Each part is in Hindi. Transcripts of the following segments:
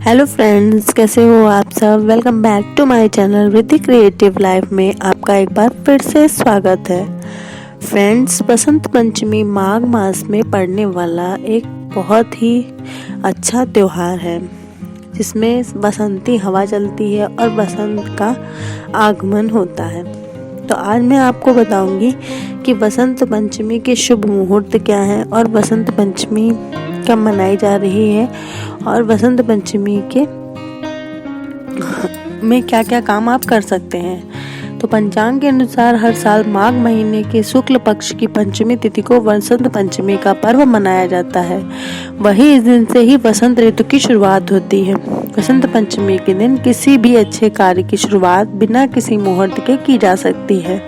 हेलो फ्रेंड्स, कैसे हो आप सब। Welcome back to my channel Riddhi creative life में आपका एक बार फिर से स्वागत है। फ्रेंड्स, बसंत पंचमी माघ मास में पड़ने वाला एक बहुत ही अच्छा त्योहार है जिसमें बसंती हवा चलती है और बसंत का आगमन होता है। तो आज मैं आपको बताऊंगी कि बसंत पंचमी के शुभ मुहूर्त क्या हैं और बसंत पंचमी कब मनाई जा रही है और बसंत पंचमी के में क्या क्या काम आप कर सकते हैं। तो पंचांग के अनुसार हर साल माघ महीने के शुक्ल पक्ष की पंचमी तिथि को बसंत पंचमी का पर्व मनाया जाता है। वही इस दिन से ही बसंत ऋतु की शुरुआत होती है। बसंत पंचमी के दिन किसी भी अच्छे कार्य की शुरुआत बिना किसी मुहूर्त के की जा सकती है।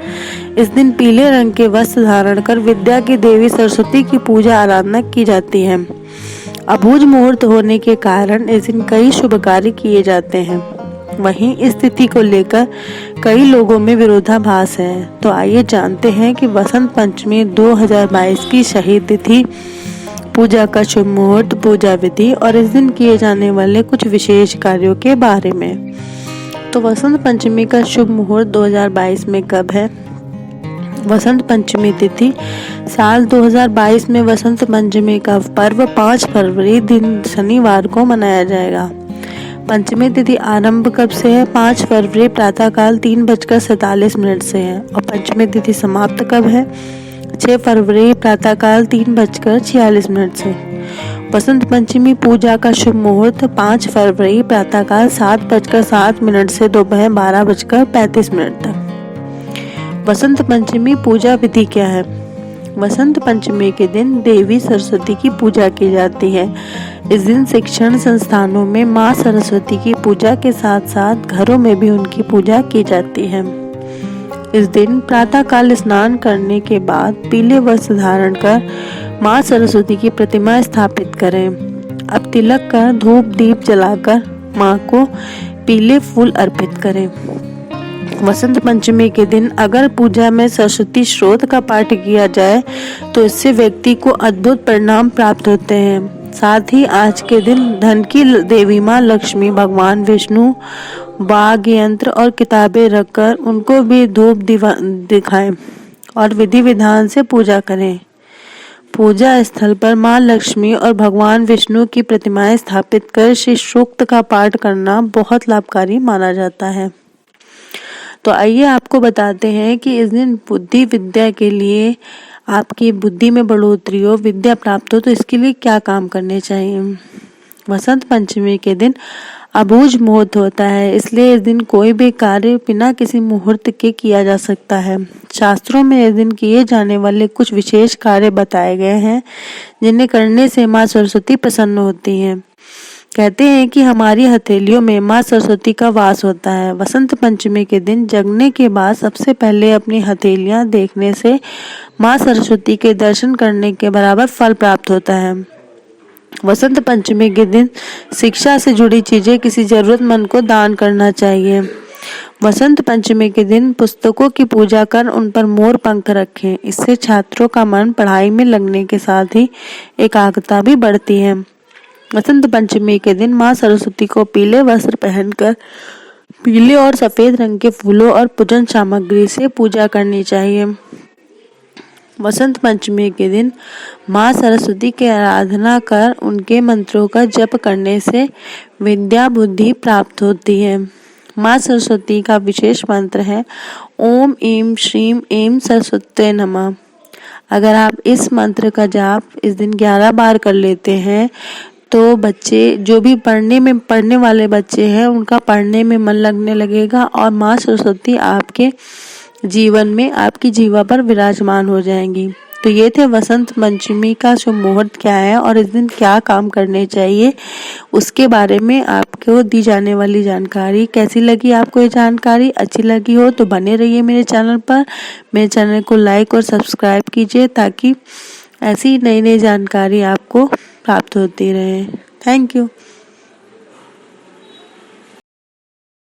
इस दिन पीले रंग के वस्त्र धारण कर विद्या की देवी सरस्वती की पूजा आराधना की जाती है। अबूझ मुहूर्त होने के कारण इस दिन कई शुभ कार्य किए जाते हैं। वहीं इस तिथि को लेकर कई लोगों में विरोधाभास है। तो आइए जानते हैं कि बसंत पंचमी 2022 की शहीद तिथि, पूजा का शुभ मुहूर्त, पूजा विधि और इस दिन किए जाने वाले कुछ विशेष कार्यों के बारे में। तो बसंत पंचमी का शुभ मुहूर्त 2022 में कब है। वसंत पंचमी तिथि साल 2022 में वसंत पंचमी का पर्व 5 फरवरी दिन शनिवार को मनाया जाएगा। पंचमी तिथि आरंभ कब से है। 5 फरवरी प्रातःकाल 3:47 से है और पंचमी तिथि समाप्त कब है। 6 फरवरी प्रातःकाल 3:46 से। बसंत पंचमी पूजा का शुभ मुहूर्त 5 फरवरी प्रातःकाल 7:07 से दोपहर 12:35 तक। बसंत पंचमी पूजा विधि क्या है। बसंत पंचमी के दिन देवी सरस्वती की पूजा की जाती है। इस दिन शिक्षण संस्थानों में मां सरस्वती की पूजा के साथ साथ घरों में भी उनकी पूजा की जाती है। इस दिन प्रातःकाल स्नान करने के बाद पीले वस्त्र धारण कर मां सरस्वती की प्रतिमा स्थापित करें। अब तिलक कर धूप दीप जलाकर मां को पीले फूल अर्पित करें। वसंत पंचमी के दिन अगर पूजा में सरस्वती स्तोत्र का पाठ किया जाए तो इससे व्यक्ति को अद्भुत परिणाम प्राप्त होते हैं। साथ ही आज के दिन धन की देवी मां लक्ष्मी, भगवान विष्णु, वाद्य यंत्र और किताबें रखकर उनको भी धूप दिखाएं और विधि विधान से पूजा करें। पूजा स्थल पर मां लक्ष्मी और भगवान विष्णु की प्रतिमाएं स्थापित कर श्री सूक्त का पाठ करना बहुत लाभकारी माना जाता है। तो आइए आपको बताते हैं कि इस दिन बुद्धि विद्या के लिए, आपकी बुद्धि में बढ़ोतरी हो, विद्या प्राप्त हो, तो इसके लिए क्या काम करने चाहिए। वसंत पंचमी के दिन अबूझ मुहूर्त होता है, इसलिए इस दिन कोई भी कार्य बिना किसी मुहूर्त के किया जा सकता है। शास्त्रों में इस दिन किए जाने वाले कुछ विशेष कार्य बताए गए हैं जिन्हें करने से मां सरस्वती प्रसन्न होती हैं। कहते हैं कि हमारी हथेलियों में मां सरस्वती का वास होता है। वसंत पंचमी के दिन जगने के बाद सबसे पहले अपनी हथेलियां देखने से मां सरस्वती के दर्शन करने के बराबर फल प्राप्त होता है। वसंत पंचमी के दिन शिक्षा से जुड़ी चीजें किसी जरूरतमंद को दान करना चाहिए। वसंत पंचमी के दिन पुस्तकों की पूजा कर उन पर मोर पंख रखें। इससे छात्रों का मन पढ़ाई में लगने के साथ ही एकाग्रता भी बढ़ती है। वसंत पंचमी के दिन मां सरस्वती को पीले वस्त्र पहनकर पीले और सफेद रंग के फूलों और पूजन सामग्री से पूजा करनी चाहिए। वसंत पंचमी के दिन मां सरस्वती की आराधना कर उनके मंत्रों का जप करने से विद्या बुद्धि प्राप्त होती है। मां सरस्वती का विशेष मंत्र है ओम ईम श्रीम एम सरस्वती नमः। अगर आप इस मंत्र का जाप इस दिन 11 बार कर लेते हैं तो बच्चे, जो भी पढ़ने वाले बच्चे हैं, उनका पढ़ने में मन लगने लगेगा और मां सरस्वती आपके जीवन में, आपकी जीवा पर विराजमान हो जाएंगी। तो ये थे वसंत पंचमी का शुभ मुहूर्त क्या है और इस दिन क्या काम करने चाहिए, उसके बारे में आपको दी जाने वाली जानकारी। कैसी लगी आपको ये जानकारी? अच्छी लगी हो तो बने रहिए मेरे चैनल पर। मेरे चैनल को लाइक और सब्सक्राइब कीजिए ताकि ऐसी नई नई जानकारी आपको प्राप्त होती रहे। Thank you.